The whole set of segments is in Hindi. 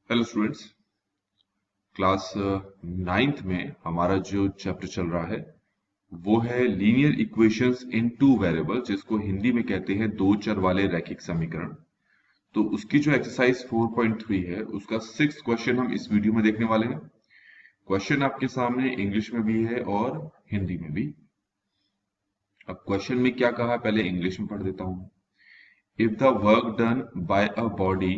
Hello students. क्लास नाइन्थ में हमारा जो चैप्टर चल रहा है वो है लीनियर इक्वेशंस इन टू वेरिएबल, जिसको हिंदी में कहते हैं दो चर वाले रैखिक समीकरण। तो उसकी जो एक्सरसाइज 4.3 है उसका 6th क्वेश्चन हम इस वीडियो में देखने वाले हैं। क्वेश्चन आपके सामने इंग्लिश में भी है और हिंदी में भी। अब क्वेश्चन में क्या कहा, पहले इंग्लिश में पढ़ देता हूं। If the work done by a body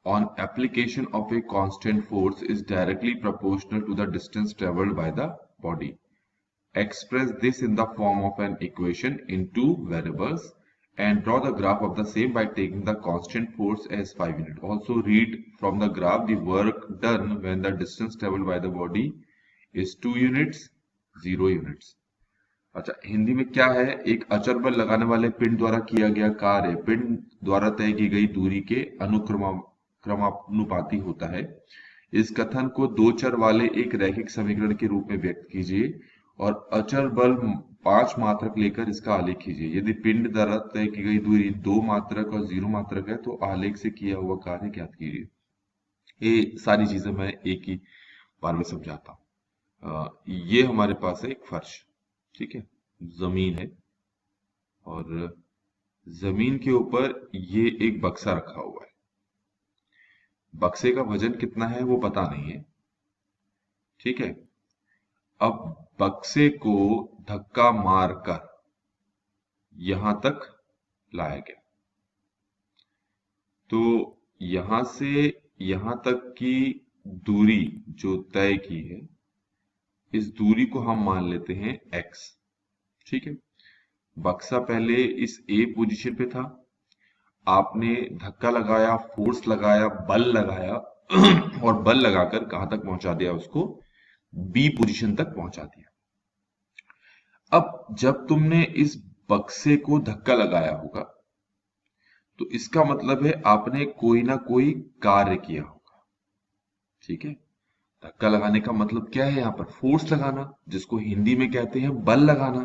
on application of a constant force is directly proportional to the distance traveled by the body, express this in the form of an equation in two variables and draw the graph of the same by taking the constant force as 5 units. Also read from the graph the work done when the distance traveled by the body is 2 units, 0 units. अच्छा, हिंदी में क्या है, एक अचर बल लगाने वाले पिंड द्वारा किया गया कार्य पिंड द्वारा तय की गई दूरी के क्रमानुपाती होता है। इस कथन को दो चर वाले एक रैखिक समीकरण के रूप में व्यक्त कीजिए और अचर बल 5 मात्रक लेकर इसका आलेख कीजिए। यदि पिंड द्वारा तय की गई दूरी 2 मात्रक और 0 मात्रक है तो आलेख से किया हुआ कार्य ज्ञात कीजिए। ये सारी चीजें मैं एक ही बार में समझाता हूँ। ये हमारे पास है एक फर्श, ठीक है, जमीन है और जमीन के ऊपर ये एक बक्सा रखा हुआ है। बक्से का वजन कितना है वो पता नहीं है, ठीक है। अब बक्से को धक्का मारकर यहां तक लाया गया, तो यहां से यहां तक की दूरी जो तय की है, इस दूरी को हम मान लेते हैं x, ठीक है। बक्सा पहले इस A पोजीशन पे था, आपने धक्का लगाया, फोर्स लगाया, बल लगाया और बल लगाकर कहां तक पहुंचा दिया, उसको B पोजीशन तक पहुंचा दिया। अब जब तुमने इस बक्से को धक्का लगाया होगा तो इसका मतलब है आपने कोई ना कोई कार्य किया होगा, ठीक है। धक्का लगाने का मतलब क्या है, यहां पर फोर्स लगाना, जिसको हिंदी में कहते हैं बल लगाना।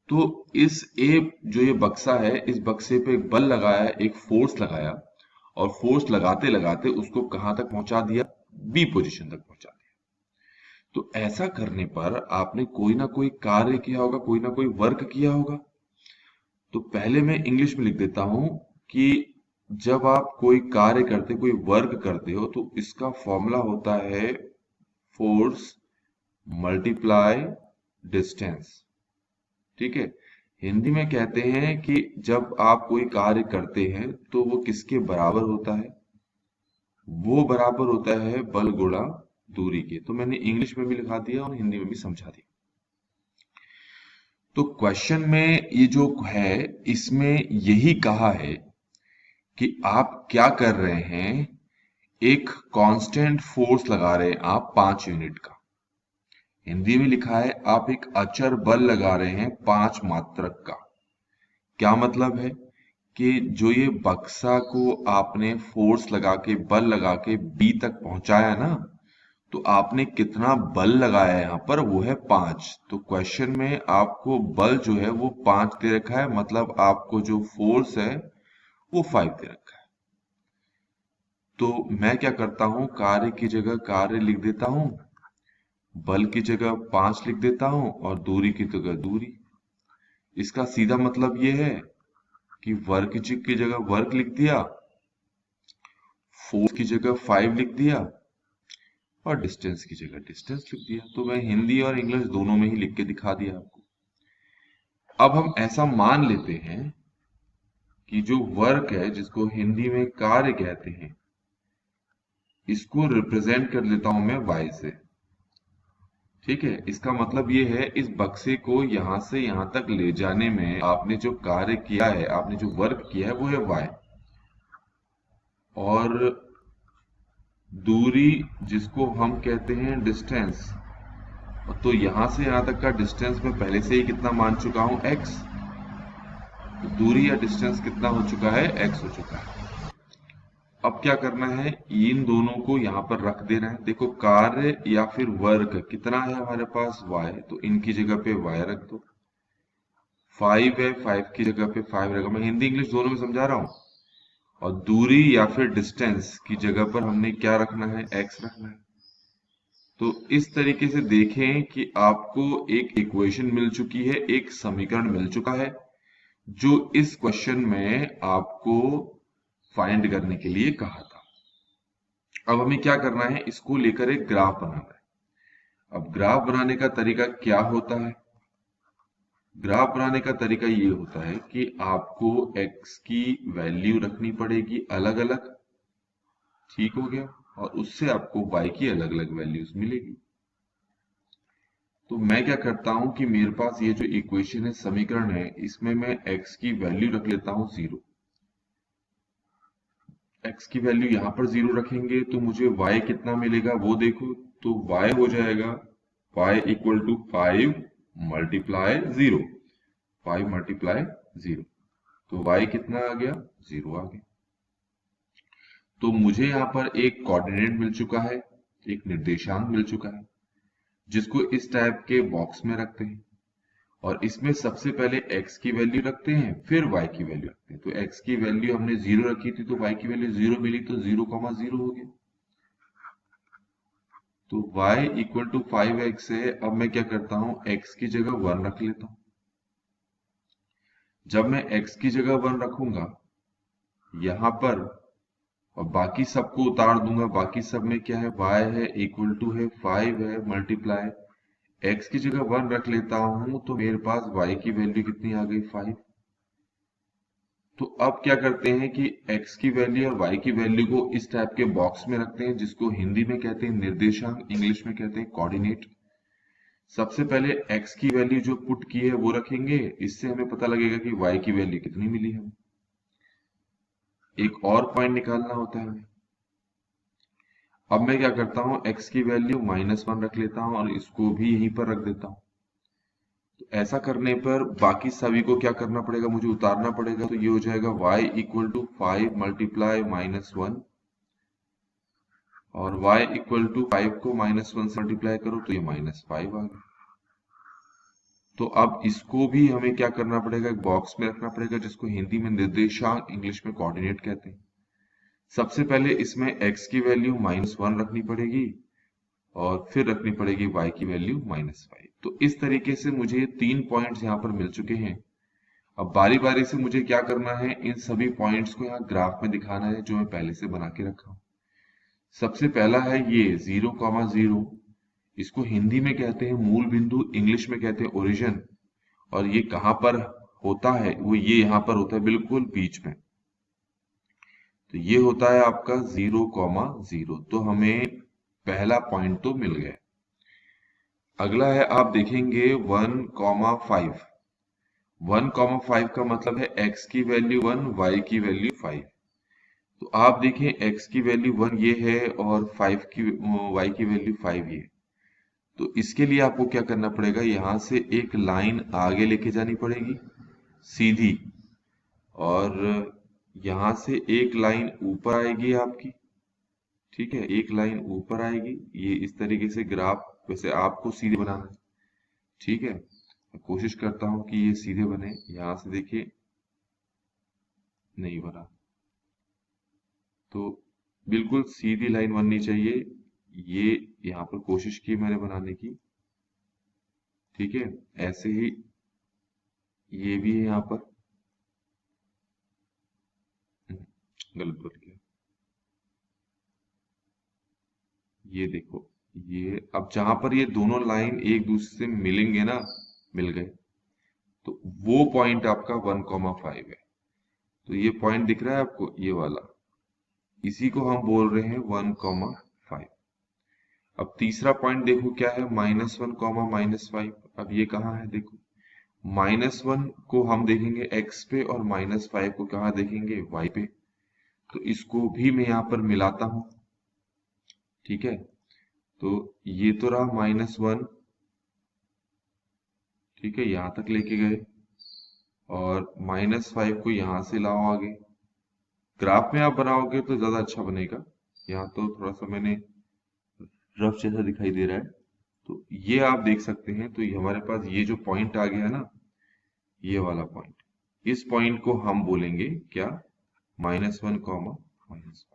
तो इस जो ये बक्सा है, इस बक्से पे एक बल लगाया, एक फोर्स लगाया और फोर्स लगाते लगाते उसको कहां तक पहुंचा दिया, बी पोजीशन तक पहुंचा दिया। तो ऐसा करने पर आपने कोई ना कोई कार्य किया होगा, कोई ना कोई वर्क किया होगा। तो पहले मैं इंग्लिश में लिख देता हूं कि जब आप कोई कार्य करते, कोई वर्क करते हो तो इसका फॉर्मूला होता है फोर्स मल्टीप्लाई डिस्टेंस, ठीक है। हिंदी में कहते हैं कि जब आप कोई कार्य करते हैं तो वो किसके बराबर होता है, वो बराबर होता है बल गुणा दूरी के। तो मैंने इंग्लिश में भी लिखा दिया और हिंदी में भी समझा दिया। तो क्वेश्चन में ये जो है इसमें यही कहा है कि आप क्या कर रहे हैं, एक कांस्टेंट फोर्स लगा रहे हैं आप 5 यूनिट का। हिंदी में लिखा है आप एक अचर बल लगा रहे हैं 5 मात्रक का। क्या मतलब है कि जो ये बक्सा को आपने फोर्स लगा के, बल लगा के बी तक पहुंचाया ना, तो आपने कितना बल लगाया है, यहां पर वो है 5। तो क्वेश्चन में आपको बल जो है वो 5 दे रखा है, मतलब आपको जो फोर्स है वो 5 दे रखा है। तो मैं क्या करता हूं, कार्य की जगह कार्य लिख देता हूं, बल की जगह 5 लिख देता हूं और दूरी की जगह दूरी। इसका सीधा मतलब ये है कि वर्क की जगह वर्क लिख दिया, फोर्स की जगह 5 लिख दिया और डिस्टेंस की जगह डिस्टेंस लिख दिया। तो मैं हिंदी और इंग्लिश दोनों में ही लिख के दिखा दिया आपको। अब हम ऐसा मान लेते हैं कि जो वर्क है, जिसको हिंदी में कार्य कहते हैं, इसको रिप्रेजेंट कर लेता हूं मैं y से, ठीक है। इसका मतलब ये है इस बक्से को यहां से यहां तक ले जाने में आपने जो कार्य किया है, आपने जो वर्क किया है वो है y, और दूरी जिसको हम कहते हैं डिस्टेंस, तो यहां से यहां तक का डिस्टेंस मैं पहले से ही कितना मान चुका हूं, x। तो दूरी या डिस्टेंस कितना हो चुका है, x हो चुका है। अब क्या करना है, इन दोनों को यहां पर रख देना है। देखो कार्य या फिर वर्क कितना है हमारे पास, y, तो इनकी जगह पे y रख दो। 5 है, 5 की जगह पे 5 रहेगा। मैं हिंदी इंग्लिश दोनों में समझा रहा हूं। और दूरी या फिर डिस्टेंस की जगह पर हमने क्या रखना है, x रखना है। तो इस तरीके से देखें कि आपको एक इक्वेशन मिल चुकी है, एक समीकरण मिल चुका है जो इस क्वेश्चन में आपको फाइंड करने के लिए कहा था। अब हमें क्या करना है, इसको लेकर एक ग्राफ बनाना है। अब ग्राफ बनाने का तरीका क्या होता है, ग्राफ बनाने का तरीका ये होता है कि आपको x की वैल्यू रखनी पड़ेगी अलग अलग, ठीक हो गया, और उससे आपको y की अलग अलग वैल्यूज मिलेगी। तो मैं क्या करता हूं कि मेरे पास ये जो इक्वेशन है, समीकरण है, इसमें मैं x की वैल्यू रख लेता हूं 0। x की वैल्यू यहां पर 0 रखेंगे तो मुझे y कितना मिलेगा वो देखो। तो y हो जाएगा y equal to 5 multiply 0, 5 multiply 0। तो y कितना आ गया, 0 आ गया। तो मुझे यहाँ पर एक कोऑर्डिनेट मिल चुका है, एक निर्देशांक मिल चुका है, जिसको इस टाइप के बॉक्स में रखते हैं। और इसमें सबसे पहले x की वैल्यू रखते हैं, फिर y की वैल्यू रखते हैं। तो x की वैल्यू हमने 0 रखी थी, तो y की वैल्यू 0 मिली, तो 0,0 हो गया। तो y इक्वल टू 5x है। अब मैं क्या करता हूं, x की जगह 1 रख लेता हूं। जब मैं x की जगह 1 रखूंगा यहां पर, और बाकी सबको उतार दूंगा, बाकी सब में क्या है, y है इक्वल टू है 5 है मल्टीप्लाई, x की जगह 1 रख लेता हूं तो मेरे पास y की वैल्यू कितनी आ गई, 5। तो अब क्या करते हैं कि x की वैल्यू और y की वैल्यू को इस टाइप के बॉक्स में रखते हैं, जिसको हिंदी में कहते हैं निर्देशांक, इंग्लिश में कहते हैं कोऑर्डिनेट। सबसे पहले x की वैल्यू जो पुट की है वो रखेंगे, इससे हमें पता लगेगा कि y की वैल्यू कितनी मिली है। एक और पॉइंट निकालना होता है हमें। अब मैं क्या करता हूं, x की वैल्यू -1 रख लेता हूं और इसको भी यहीं पर रख देता हूं। तो ऐसा करने पर बाकी सभी को क्या करना पड़ेगा, मुझे उतारना पड़ेगा। तो ये हो जाएगा y इक्वल टू 5 मल्टीप्लाई -1, और y इक्वल टू 5 को -1 से मल्टीप्लाई करो तो ये -5 आ गया। तो अब इसको भी हमें क्या करना पड़ेगा, एक बॉक्स में रखना पड़ेगा, जिसको हिंदी में निर्देशांक, इंग्लिश में कोऑर्डिनेट कहते हैं। सबसे पहले इसमें x की वैल्यू -1 रखनी पड़ेगी और फिर रखनी पड़ेगी y की वैल्यू -5। तो इस तरीके से मुझे 3 पॉइंट्स यहाँ पर मिल चुके हैं। अब बारी बारी से मुझे क्या करना है, इन सभी पॉइंट्स को यहाँ ग्राफ में दिखाना है, जो मैं पहले से बना के रखा हूँ। सबसे पहला है ये 0,0, इसको हिंदी में कहते हैं मूल बिंदु, इंग्लिश में कहते हैं ओरिजिन। और ये कहाँ पर होता है, वो ये यहाँ पर होता है बिल्कुल बीच में। तो ये होता है आपका 0,0। तो हमें पहला पॉइंट तो मिल गया। अगला है, आप देखेंगे 1,5। 1,5 का मतलब है x की वैल्यू 1, y की वैल्यू 5। तो आप देखें x की वैल्यू 1 ये है और 5 की y की वैल्यू 5 ये। तो इसके लिए आपको क्या करना पड़ेगा, यहां से एक लाइन आगे लेके जानी पड़ेगी सीधी, और यहां से एक लाइन ऊपर आएगी आपकी, ठीक है, एक लाइन ऊपर आएगी। ये इस तरीके से ग्राफ वैसे आपको सीधे बनाना है, ठीक है। मैं कोशिश करता हूं कि ये सीधे बने। यहां से देखिए नहीं बना, तो बिल्कुल सीधी लाइन बननी चाहिए। ये यहाँ पर कोशिश की मैंने बनाने की, ठीक है। ऐसे ही ये भी है यहाँ पर, गलत बन गया। ये देखो, ये अब जहां पर ये दोनों लाइन एक दूसरे से मिलेंगे ना, मिल गए, तो वो पॉइंट आपका 1,5 है। तो ये पॉइंट दिख रहा है आपको, ये वाला, इसी को हम बोल रहे हैं 1,5। अब तीसरा पॉइंट देखो क्या है, -1, -5। अब ये कहाँ है, देखो -1 को हम देखेंगे x पे और -5 को कहाँ देखेंगे, y पे। तो इसको भी मैं यहाँ पर मिलाता हूँ, ठीक है। तो ये तो रहा -1, ठीक है, यहाँ तक लेके गए, और -5 को यहाँ से लाओ आगे। ग्राफ में आप बनाओगे तो ज्यादा अच्छा बनेगा, यहाँ तो थोड़ा सा मैंने रफ जैसा दिखाई दे रहा है। तो ये आप देख सकते हैं। तो ये हमारे पास ये जो पॉइंट आ गया ना, ये वाला पॉइंट, इस पॉइंट को हम बोलेंगे क्या, -1, -5।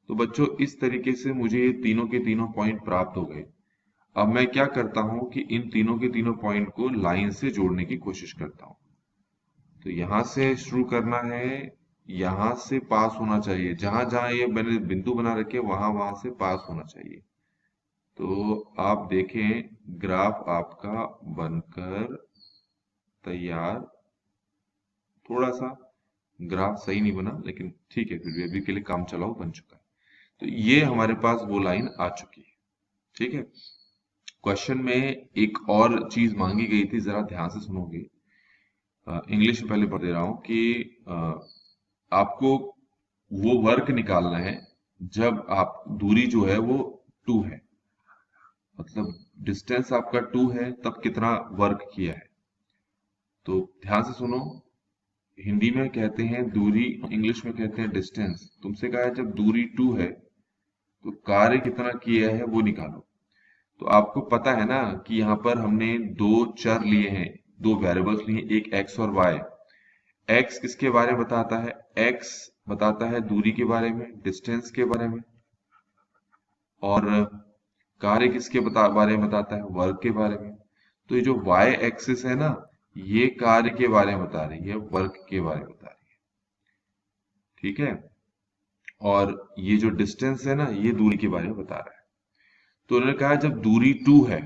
तो बच्चों इस तरीके से मुझे ये तीनों के तीनों पॉइंट प्राप्त हो गए। अब मैं क्या करता हूं कि इन तीनों के तीनों पॉइंट को लाइन से जोड़ने की कोशिश करता हूं। तो यहां से शुरू करना है, यहां से पास होना चाहिए, जहां जहां ये मैंने बिंदु बना रखे वहां वहां से पास होना चाहिए। तो आप देखें ग्राफ आपका बनकर तैयार, थोड़ा सा ग्राफ सही नहीं बना लेकिन ठीक है, फिर भी अभी के लिए काम चलाओ बन चुका है। तो ये हमारे पास वो लाइन आ चुकी है। ठीक है, क्वेश्चन में एक और चीज मांगी गई थी, जरा ध्यान से सुनोगे। इंग्लिश में पहले पढ़ दे रहा हूं कि आपको वो वर्क निकालना है जब आप दूरी जो है वो 2 है, मतलब डिस्टेंस आपका 2 है, तब कितना वर्क किया है। तो ध्यान से सुनो, हिंदी में कहते हैं दूरी, इंग्लिश में कहते हैं डिस्टेंस। तुमसे कहा है जब दूरी 2 है तो कार्य कितना किया है वो निकालो। तो आपको पता है ना कि यहाँ पर हमने दो चर लिए हैं, दो वेरिएबल्स लिए, एक x और y। x किसके बारे में बताता है? x बताता है दूरी के बारे में, डिस्टेंस के बारे में, और कार्य किसके बारे में बताता है? वर्क के बारे में। तो ये जो y एक्सिस है ना, ये कार्य के बारे में बता रही है, वर्क के बारे में बता रही है। ठीक है, और ये जो डिस्टेंस है ना, ये दूरी के बारे में बता रहा है। तो उन्होंने कहा जब दूरी 2 है,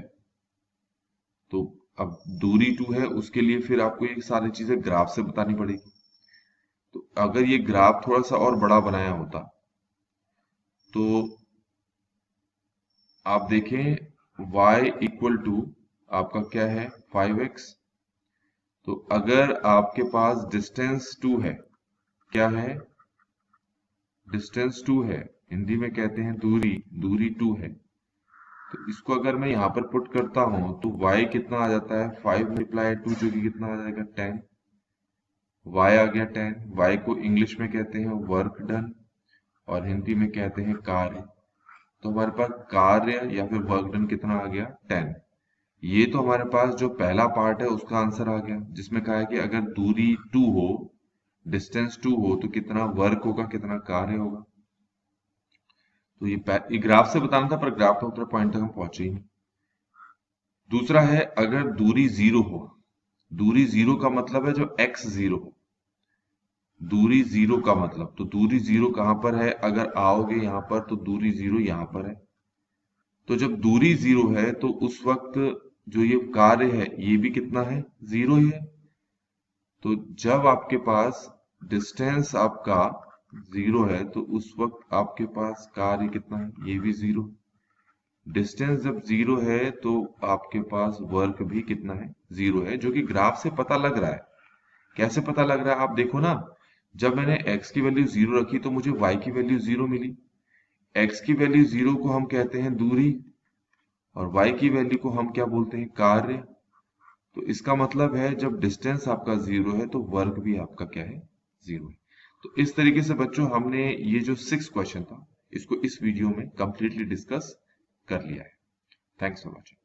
तो अब दूरी 2 है उसके लिए फिर आपको ये सारी चीजें ग्राफ से बतानी पड़ेगी। तो अगर ये ग्राफ थोड़ा सा और बड़ा बनाया होता तो आप देखें y इक्वल टू आपका क्या है? 5x। तो अगर आपके पास डिस्टेंस 2 है, क्या है? डिस्टेंस 2 है, हिंदी में कहते हैं दूरी, दूरी 2 है। तो इसको अगर मैं यहाँ पर पुट करता हूं तो y कितना आ जाता है? 5 मल्टीप्लाई 2, जो कि कितना आ जाएगा? 10। y आ गया 10। y को इंग्लिश में कहते हैं वर्क डन और हिंदी में कहते हैं कार्य। तो हमारे पास कार्य या फिर वर्क डन कितना आ गया? 10। ये तो हमारे पास जो पहला पार्ट है उसका आंसर आ गया, जिसमें कहा है कि अगर दूरी 2 हो, डिस्टेंस 2 हो, तो कितना वर्क होगा, कितना कार्य होगा। तो ये ग्राफ से बताना था, पर ग्राफ का उत्तर पॉइंट तक हम पहुंचे ही नहीं। दूसरा है अगर दूरी 0 हो। दूरी 0 का मतलब है जो x 0 हो। दूरी 0 का मतलब, तो दूरी 0 कहां पर है? अगर आओगे यहां पर तो दूरी 0 यहां पर है। तो जब दूरी 0 है तो उस वक्त जो ये कार्य है ये भी कितना है? 0 ही है। तो जब आपके पास डिस्टेंस आपका 0 है तो उस वक्त आपके पास कार्य कितना है? ये भी 0। डिस्टेंस जब 0 है तो आपके पास वर्क भी कितना है? 0 है, जो कि ग्राफ से पता लग रहा है। कैसे पता लग रहा है? आप देखो ना, जब मैंने x की वैल्यू 0 रखी तो मुझे y की वैल्यू 0 मिली। x की वैल्यू 0 को हम कहते हैं दूरी, और y की वैल्यू को हम क्या बोलते हैं? कार्य। तो इसका मतलब है जब डिस्टेंस आपका 0 है तो वर्क भी आपका क्या है? 0 है। तो इस तरीके से बच्चों हमने ये जो 6 क्वेश्चन था इसको इस वीडियो में कंप्लीटली डिस्कस कर लिया है। Thanks for watching.